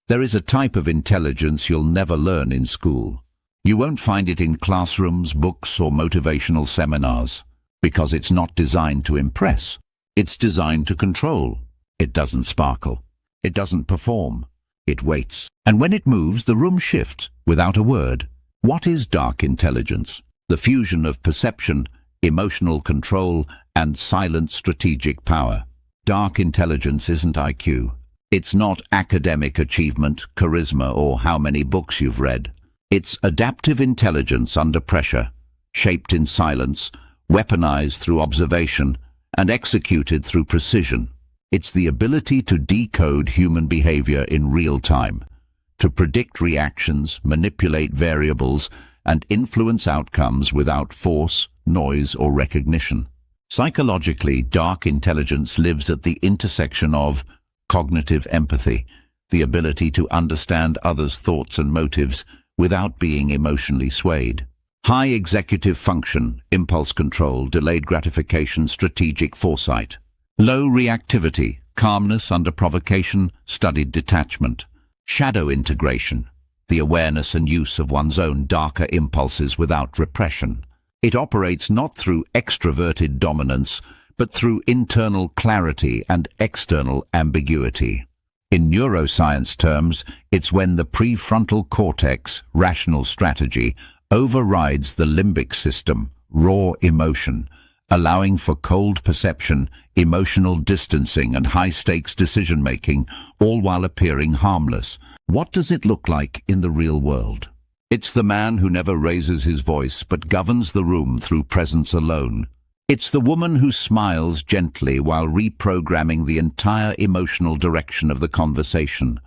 There is a type of intelligence you'll never learn in school. You won't find it in classrooms, books, or motivational seminars, because it's not designed to impress. It's designed to control. It doesn't sparkle. It doesn't perform. It waits. And when it moves, the room shifts without a word. What is dark intelligence? The fusion of perception, emotional control, and silent strategic power. Dark intelligence isn't IQ. It's not academic achievement, charisma, or how many books you've read. It's adaptive intelligence under pressure, shaped in silence, weaponized through observation, and executed through precision. It's the ability to decode human behavior in real time, to predict reactions, manipulate variables, and influence outcomes without force, noise, or recognition. Psychologically, dark intelligence lives at the intersection of cognitive empathy, the ability to understand others' thoughts and motives without being emotionally swayed. High executive function, impulse control, delayed gratification, strategic foresight. Low reactivity, calmness under provocation, studied detachment. Shadow integration, the awareness and use of one's own darker impulses without repression. It operates not through extroverted dominance, but through internal clarity and external ambiguity. In neuroscience terms, it's when the prefrontal cortex, rational strategy, overrides the limbic system, raw emotion, allowing for cold perception, emotional distancing, and high-stakes decision-making, all while appearing harmless. What does it look like in the real world? It's the man who never raises his voice but governs the room through presence alone. It's the woman who smiles gently while reprogramming the entire emotional direction of the conversation,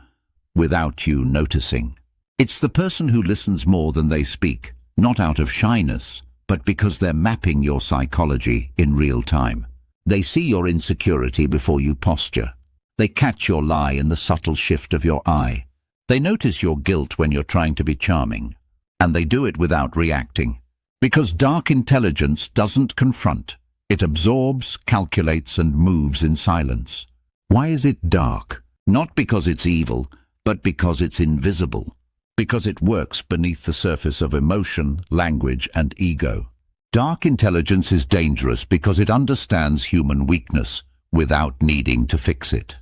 without you noticing. It's the person who listens more than they speak, not out of shyness, but because they're mapping your psychology in real time. They see your insecurity before you posture. They catch your lie in the subtle shift of your eye. They notice your guilt when you're trying to be charming. And they do it without reacting. Because dark intelligence doesn't confront. It absorbs, calculates, and moves in silence. Why is it dark? Not because it's evil, but because it's invisible. Because it works beneath the surface of emotion, language, and ego. Dark intelligence is dangerous because it understands human weakness without needing to fix it.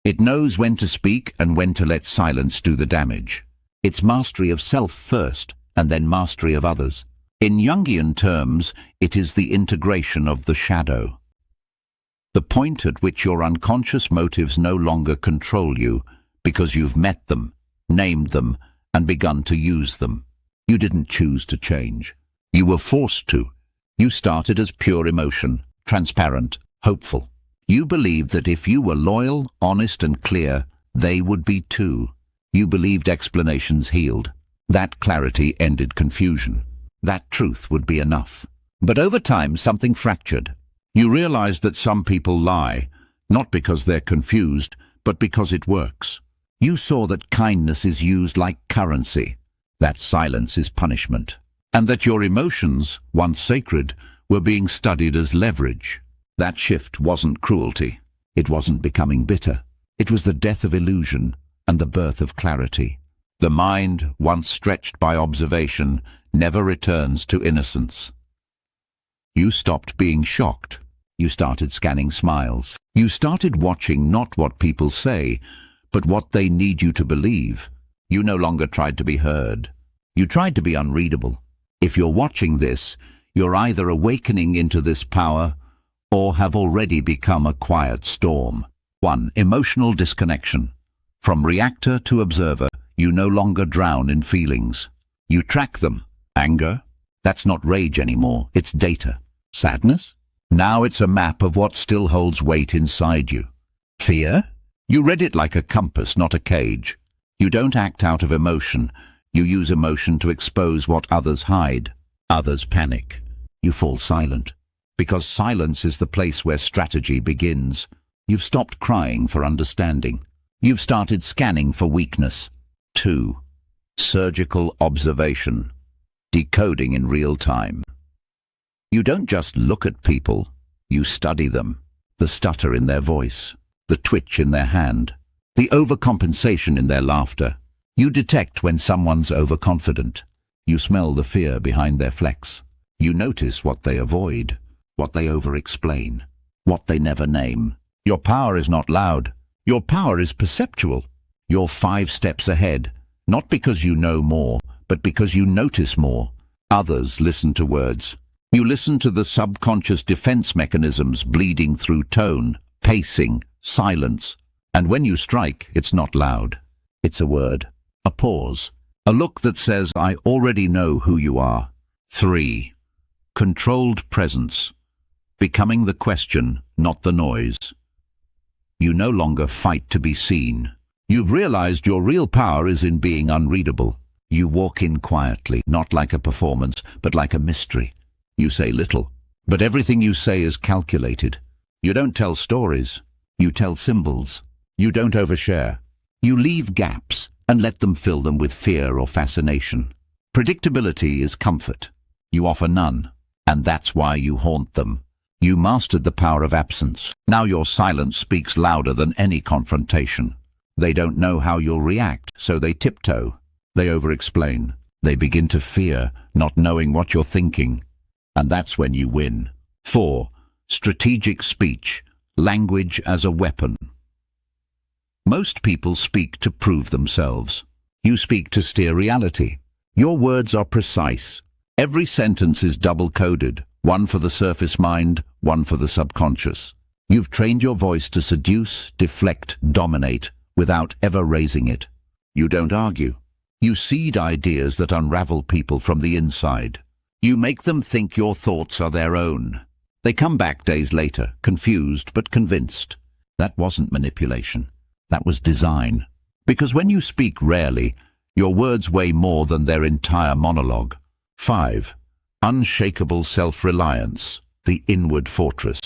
It knows when to speak and when to let silence do the damage. It's mastery of self first, and then mastery of others. In Jungian terms, it is the integration of the shadow. The point at which your unconscious motives no longer control you because you've met them, named them, and begun to use them. You didn't choose to change. You were forced to. You started as pure emotion, transparent, hopeful. You believed that if you were loyal, honest, and clear, they would be too. You believed explanations healed. That clarity ended confusion. That truth would be enough. But over time, something fractured. You realized that some people lie, not because they're confused, but because it works. You saw that kindness is used like currency, that silence is punishment, and that your emotions, once sacred, were being studied as leverage. That shift wasn't cruelty. It wasn't becoming bitter. It was the death of illusion and the birth of clarity. The mind, once stretched by observation, never returns to innocence. You stopped being shocked. You started scanning smiles. You started watching not what people say, but what they need you to believe. You no longer tried to be heard. You tried to be unreadable. If you're watching this, you're either awakening into this power or have already become a quiet storm. 1. Emotional disconnection. From reactor to observer, you no longer drown in feelings. You track them. Anger? That's not rage anymore, it's data. Sadness? Now it's a map of what still holds weight inside you. Fear? You read it like a compass, not a cage. You don't act out of emotion. You use emotion to expose what others hide. Others panic. You fall silent. Because silence is the place where strategy begins. You've stopped crying for understanding. You've started scanning for weakness. 2. Surgical observation. Decoding in real time. You don't just look at people. You study them. The stutter in their voice. The twitch in their hand, the overcompensation in their laughter. You detect when someone's overconfident. You smell the fear behind their flex. You notice what they avoid, what they over-explain, what they never name. Your power is not loud. Your power is perceptual. You're 5 steps ahead, not because you know more, but because you notice more. Others listen to words. You listen to the subconscious defense mechanisms bleeding through tone, pacing, silence. And when you strike, it's not loud. It's a word, a pause, a look that says, I already know who you are. 3. Controlled presence. Becoming the question, not the noise. You no longer fight to be seen. You've realized your real power is in being unreadable. You walk in quietly, not like a performance, but like a mystery. You say little, but everything you say is calculated. You don't tell stories. You tell symbols. You don't overshare. You leave gaps and let them fill them with fear or fascination. Predictability is comfort. You offer none, and that's why you haunt them. You mastered the power of absence. Now your silence speaks louder than any confrontation. They don't know how you'll react, so they tiptoe. They over-explain. They begin to fear, not knowing what you're thinking. And that's when you win. 4. Strategic speech. Language as a weapon. Most people speak to prove themselves. You speak to steer reality. Your words are precise. Every sentence is double-coded, one for the surface mind, one for the subconscious. You've trained your voice to seduce, deflect, dominate, without ever raising it. You don't argue. You seed ideas that unravel people from the inside. You make them think your thoughts are their own. They come back days later, confused but convinced. That wasn't manipulation. That was design. Because when you speak rarely, your words weigh more than their entire monologue. 5. Unshakable self-reliance, the inward fortress.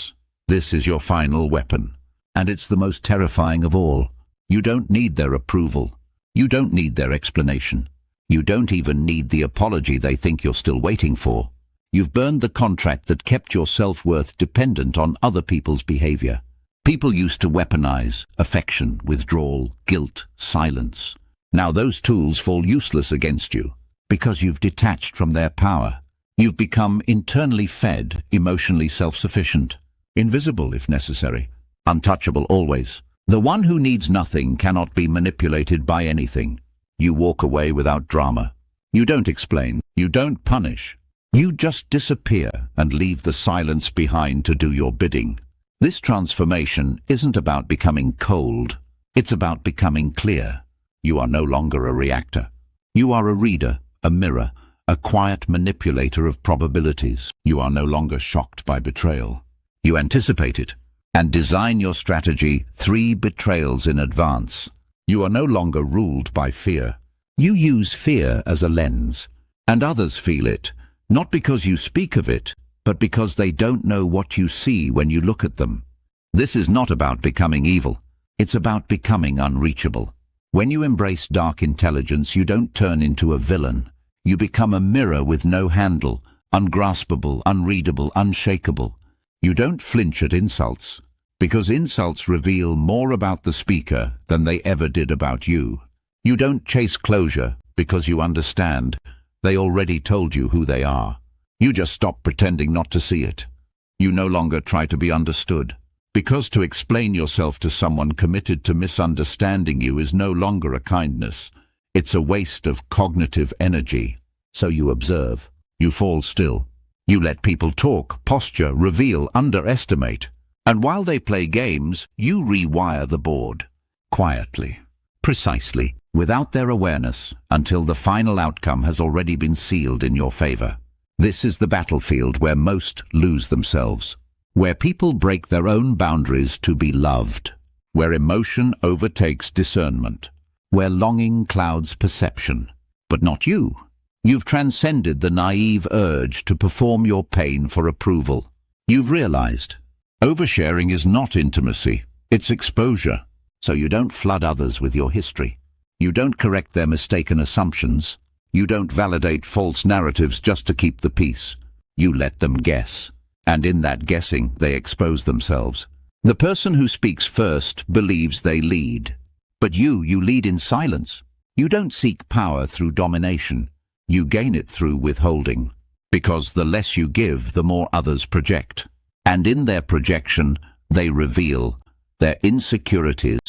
This is your final weapon, and it's the most terrifying of all. You don't need their approval. You don't need their explanation. You don't even need the apology they think you're still waiting for. You've burned the contract that kept your self-worth dependent on other people's behavior. People used to weaponize affection, withdrawal, guilt, silence. Now those tools fall useless against you because you've detached from their power. You've become internally fed, emotionally self-sufficient, invisible if necessary, untouchable always. The one who needs nothing cannot be manipulated by anything. You walk away without drama. You don't explain. You don't punish. You just disappear and leave the silence behind to do your bidding. This transformation isn't about becoming cold. It's about becoming clear. You are no longer a reactor. You are a reader, a mirror, a quiet manipulator of probabilities. You are no longer shocked by betrayal. You anticipate it and design your strategy 3 betrayals in advance. You are no longer ruled by fear. You use fear as a lens, and others feel it, not because you speak of it, but because they don't know what you see when you look at them. This is not about becoming evil. It's about becoming unreachable. When you embrace dark intelligence, you don't turn into a villain. You become a mirror with no handle, ungraspable, unreadable, unshakable. You don't flinch at insults, because insults reveal more about the speaker than they ever did about you. You don't chase closure because you understand they already told you who they are. You just stop pretending not to see it. You no longer try to be understood, because to explain yourself to someone committed to misunderstanding you is no longer a kindness. It's a waste of cognitive energy. So you observe. You fall still. You let people talk, posture, reveal, underestimate. And while they play games, you rewire the board. Quietly, precisely, without their awareness, until the final outcome has already been sealed in your favor. This is the battlefield where most lose themselves, where people break their own boundaries to be loved, where emotion overtakes discernment, where longing clouds perception. But not you. You've transcended the naive urge to perform your pain for approval. You've realized oversharing is not intimacy, it's exposure. So you don't flood others with your history. You don't correct their mistaken assumptions. You don't validate false narratives just to keep the peace. You let them guess. And in that guessing, they expose themselves. The person who speaks first believes they lead. But you lead in silence. You don't seek power through domination. You gain it through withholding. Because the less you give, the more others project. And in their projection, they reveal their insecurities,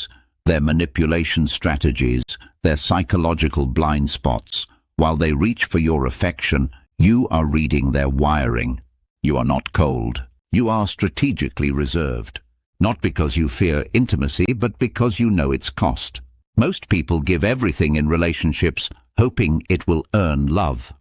their manipulation strategies, their psychological blind spots. While they reach for your affection, you are reading their wiring. You are not cold. You are strategically reserved. Not because you fear intimacy, but because you know its cost. Most people give everything in relationships, hoping it will earn love.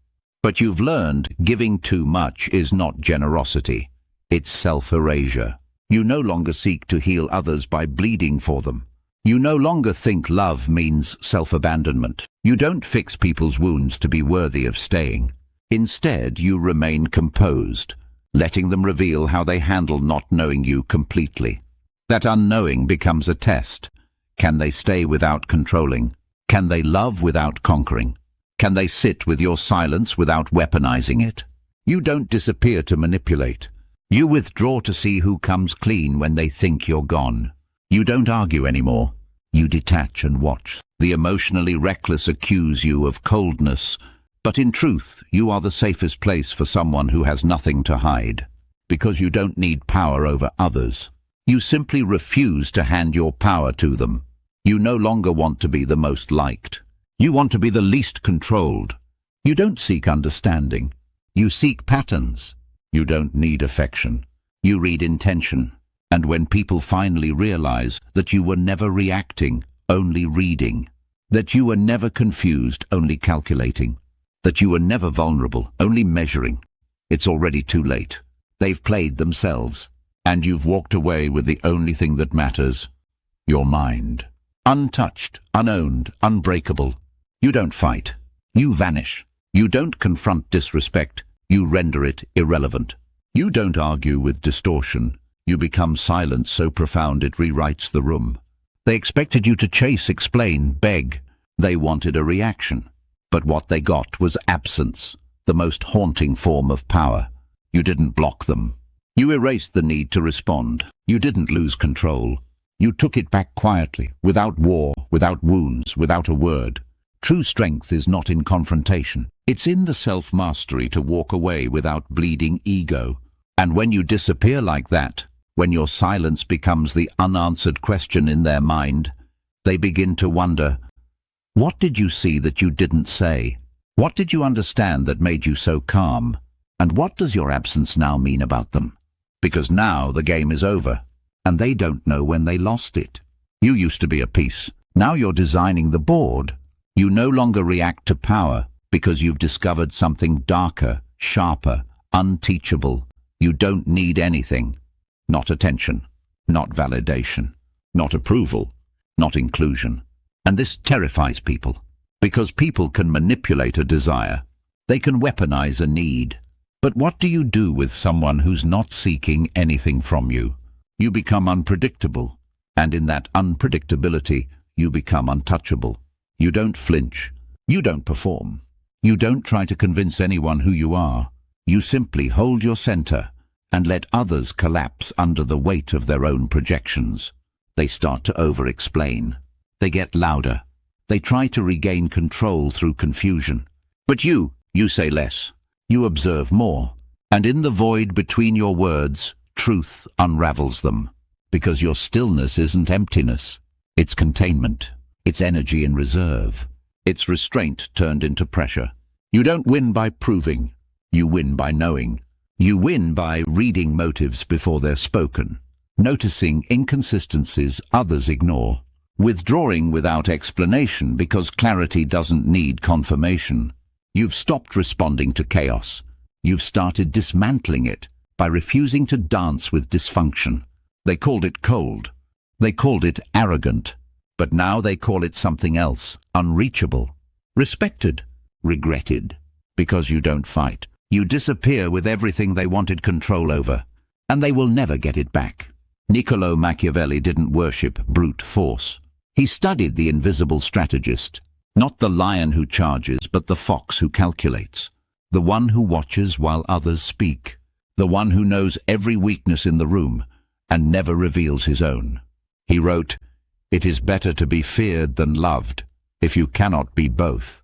But you've learned giving too much is not generosity. It's self-erasure. You no longer seek to heal others by bleeding for them. You no longer think love means self-abandonment. You don't fix people's wounds to be worthy of staying. Instead, you remain composed, letting them reveal how they handle not knowing you completely. That unknowing becomes a test. Can they stay without controlling? Can they love without conquering? Can they sit with your silence without weaponizing it? You don't disappear to manipulate. You withdraw to see who comes clean when they think you're gone. You don't argue anymore. You detach and watch. The emotionally reckless accuse you of coldness, but in truth, you are the safest place for someone who has nothing to hide. Because you don't need power over others. You simply refuse to hand your power to them. You no longer want to be the most liked. You want to be the least controlled. You don't seek understanding. You seek patterns. You don't need affection. You read intention. And when people finally realize that you were never reacting, only reading, that you were never confused, only calculating, that you were never vulnerable, only measuring, it's already too late. They've played themselves, and you've walked away with the only thing that matters, your mind. Untouched, unowned, unbreakable. You don't fight. You vanish. You don't confront disrespect. You render it irrelevant. You don't argue with distortion. You become silence so profound it rewrites the room. They expected you to chase, explain, beg. They wanted a reaction. But what they got was absence, the most haunting form of power. You didn't block them. You erased the need to respond. You didn't lose control. You took it back quietly, without war, without wounds, without a word. True strength is not in confrontation. It's in the self-mastery to walk away without bleeding ego. And when you disappear like that, when your silence becomes the unanswered question in their mind, they begin to wonder, what did you see that you didn't say? What did you understand that made you so calm? And what does your absence now mean about them? Because now the game is over, and they don't know when they lost it. You used to be a piece. Now you're designing the board. You no longer react to power because you've discovered something darker, sharper, unteachable. You don't need anything. Not attention, not validation, not approval, not inclusion. And this terrifies people, because people can manipulate a desire. They can weaponize a need. But what do you do with someone who's not seeking anything from you? You become unpredictable, and in that unpredictability, you become untouchable. You don't flinch. You don't perform. You don't try to convince anyone who you are. You simply hold your center and let others collapse under the weight of their own projections. They start to over-explain. They get louder. They try to regain control through confusion. But you say less. You observe more. And in the void between your words, truth unravels them. Because your stillness isn't emptiness. It's containment. It's energy in reserve. It's restraint turned into pressure. You don't win by proving. You win by knowing. You win by reading motives before they're spoken, noticing inconsistencies others ignore, withdrawing without explanation because clarity doesn't need confirmation. You've stopped responding to chaos. You've started dismantling it by refusing to dance with dysfunction. They called it cold. They called it arrogant. But now they call it something else, unreachable, respected, regretted, because you don't fight. You disappear with everything they wanted control over, and they will never get it back. Niccolo Machiavelli didn't worship brute force. He studied the invisible strategist, not the lion who charges, but the fox who calculates, the one who watches while others speak, the one who knows every weakness in the room and never reveals his own. He wrote, It is better to be feared than loved, if you cannot be both.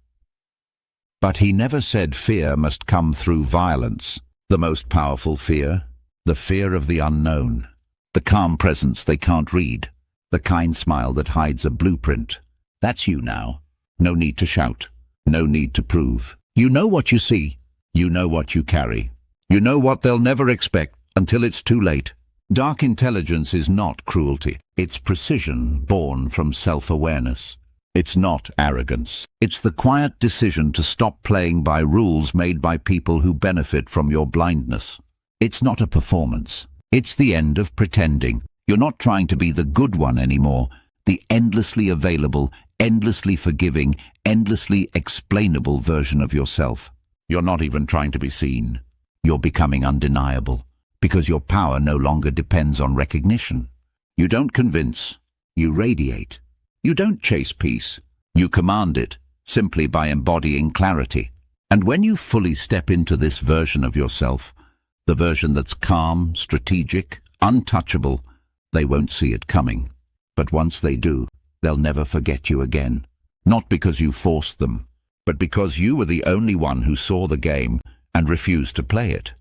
But he never said fear must come through violence. The most powerful fear, the fear of the unknown, the calm presence they can't read, the kind smile that hides a blueprint. That's you now. No need to shout, no need to prove. You know what you see, you know what you carry. You know what they'll never expect until it's too late. Dark intelligence is not cruelty. It's precision born from self-awareness. It's not arrogance. It's the quiet decision to stop playing by rules made by people who benefit from your blindness. It's not a performance. It's the end of pretending. You're not trying to be the good one anymore, the endlessly available, endlessly forgiving, endlessly explainable version of yourself. You're not even trying to be seen. You're becoming undeniable, because your power no longer depends on recognition. You don't convince, you radiate. You don't chase peace, you command it, simply by embodying clarity. And when you fully step into this version of yourself, the version that's calm, strategic, untouchable, they won't see it coming. But once they do, they'll never forget you again. Not because you forced them, but because you were the only one who saw the game and refused to play it.